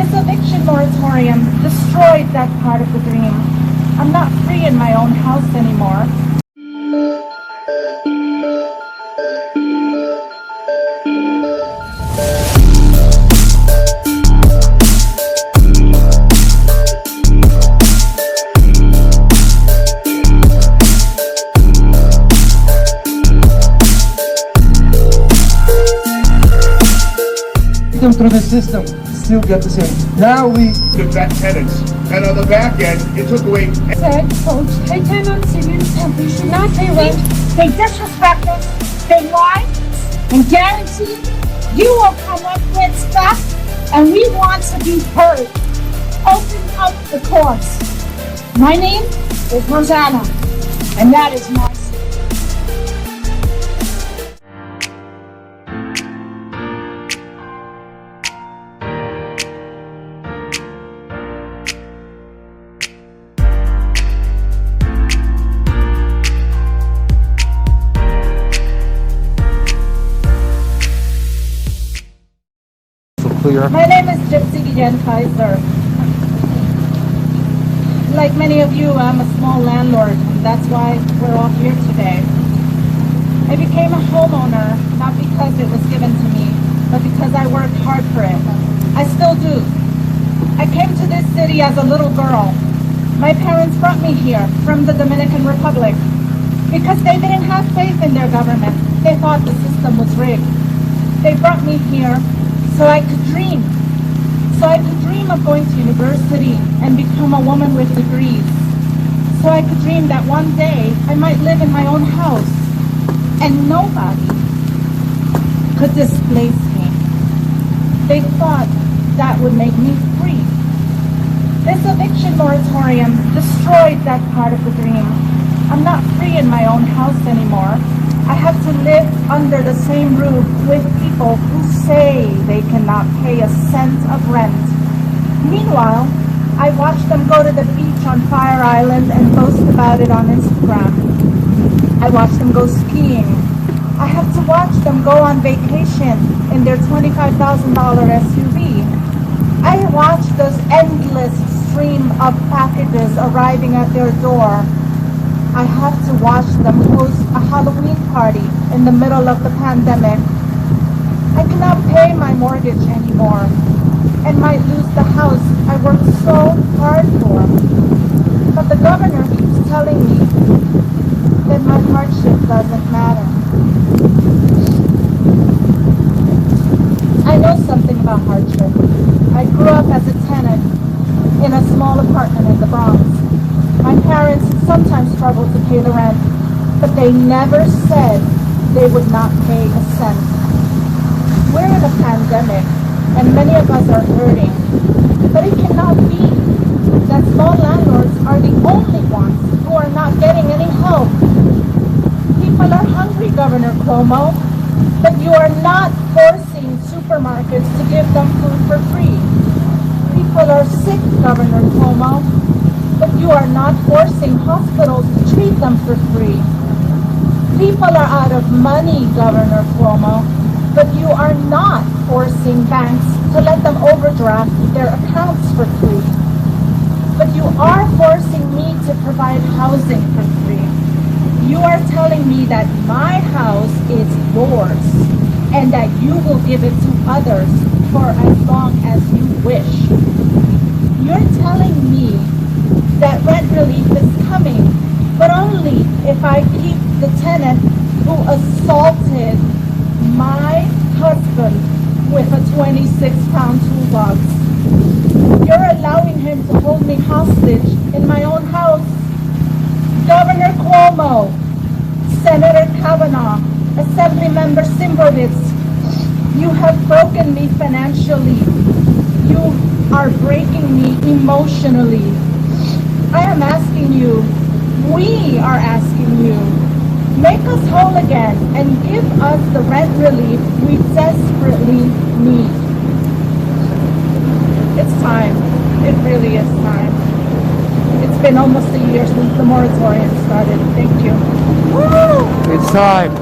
This eviction moratorium destroyed that part of the dream. I'm not free in my own house anymore. Through the system, still get the same. Now we vet tenants, and on the back end, it took away. Said, Coach, pay tenants, you should not pay rent. They disrespect us, they lie, and guarantee you will come up with stuff, and we want to be heard. Open up the course. My name is Rosanna, and that is my clear. My name is Gypsy Kaiser. Like many of you, I'm a small landlord, and that's why we're all here today. I became a homeowner not because it was given to me, but because I worked hard for it. I still do. I came to this city as a little girl. My parents brought me here from the Dominican Republic because they didn't have faith in their government. They thought the system was rigged. They brought me here so I could dream. So I could dream of going to university and become a woman with degrees. So I could dream that one day I might live in my own house and nobody could displace me. They thought that would make me free. This eviction moratorium destroyed that part of the dream. I'm not free in my own house anymore. I have to live under the same roof with people who say they cannot pay a cent of rent. Meanwhile, I watch them go to the beach on Fire Island and post about it on Instagram. I watch them go skiing. I have to watch them go on vacation in their $25,000 SUV. I watch those endless stream of packages arriving at their door. I have to watch them host a Halloween party in the middle of the pandemic. I cannot pay my mortgage anymore and might lose the house I worked so hard for. But the governor keeps telling me that my hardship doesn't matter. I know something about hardship. I grew up as a tenant in a small apartment in the Bronx. My parents sometimes struggled to pay the rent, but they never said they would not pay a cent. We're in a pandemic, and many of us are hurting, but it cannot be that small landlords are the only ones who are not getting any help. People are hungry, Governor Cuomo, but you are not forcing supermarkets to give them food for free. People are sick, Governor Cuomo, but you are not forcing hospitals to treat them for free. People are out of money, Governor Cuomo, but you are not forcing banks to let them overdraft their accounts for free. But you are forcing me to provide housing for free. You are telling me that my house is yours and that you will give it to others for as long as you wish. You're telling me that rent relief is coming, but only if I keep the tenant who assaulted my husband with a 26-pound toolbox. You're allowing him to hold me hostage in my own house. Governor Cuomo, Senator Kavanaugh, Assemblymember Simbrovitz, you have broken me financially. You are breaking me emotionally. I am asking you, we are asking you, make us whole again and give us the rent relief we desperately need. It's time. It really is time. It's been almost a year since the moratorium started. Thank you. Woo! It's time.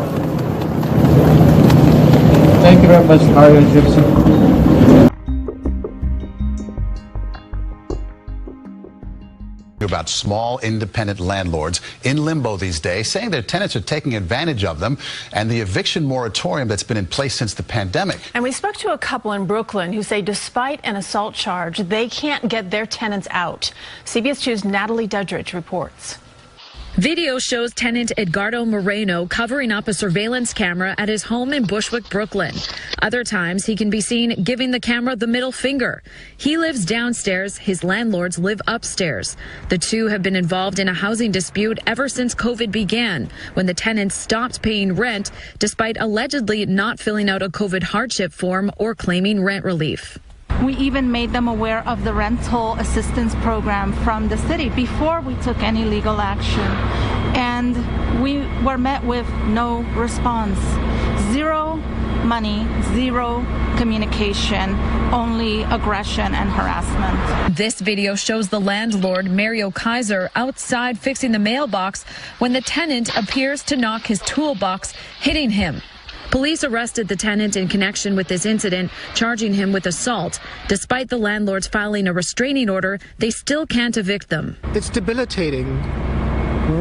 Thank you very much, Mario and Gypsy. about small independent landlords in limbo these days, saying their tenants are taking advantage of them and the eviction moratorium that's been in place since the pandemic. And we spoke to a couple in Brooklyn who say despite an assault charge, they can't get their tenants out. CBS 2's Natalie Dudridge reports. Video shows tenant Edgardo Moreno covering up a surveillance camera at his home in Bushwick, Brooklyn. Other times he can be seen giving the camera the middle finger. He lives downstairs. His landlords live upstairs. The two have been involved in a housing dispute ever since COVID began, when the tenants stopped paying rent despite allegedly not filling out a COVID hardship form or claiming rent relief. We even made them aware of the rental assistance program from the city before we took any legal action. And we were met with no response. Zero money, zero communication, only aggression and harassment. This video shows the landlord, Mario Kaiser, outside fixing the mailbox when the tenant appears to knock his toolbox, hitting him. Police arrested the tenant in connection with this incident, charging him with assault. Despite the landlords filing a restraining order, they still can't evict them. It's debilitating.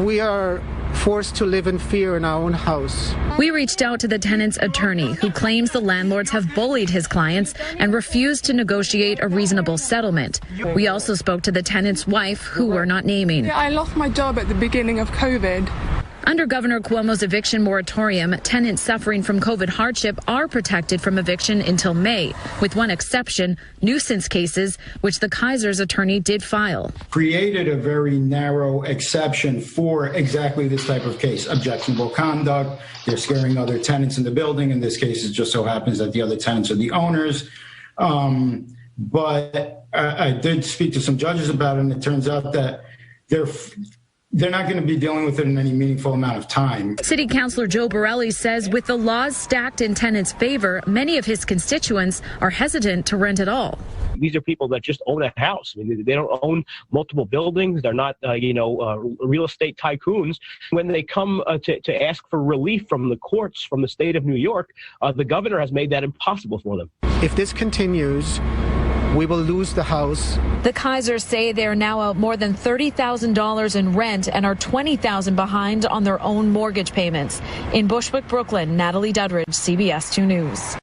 We are forced to live in fear in our own house. We reached out to the tenant's attorney, who claims the landlords have bullied his clients and refused to negotiate a reasonable settlement. We also spoke to the tenant's wife, who we're not naming. I lost my job at the beginning of COVID. Under Governor Cuomo's eviction moratorium, tenants suffering from COVID hardship are protected from eviction until May, with one exception, nuisance cases, which the Kaiser's attorney did file. Created a very narrow exception for exactly this type of case, objectionable conduct. They're scaring other tenants in the building. In this case, it just so happens that the other tenants are the owners. But I did speak to some judges about it, and it turns out that they're not going to be dealing with it in any meaningful amount of time. City Councilor Joe Borelli says with the laws stacked in tenants' favor, many of his constituents are hesitant to rent at all. These are people that just own a house. I mean, they don't own multiple buildings. They're not, real estate tycoons. When they come to ask for relief from the courts, from the state of New York, the governor has made that impossible for them. If this continues, we will lose the house. The Kaisers say they are now out more than $30,000 in rent and are $20,000 behind on their own mortgage payments. In Bushwick, Brooklyn, Natalie Dudridge, CBS 2 News.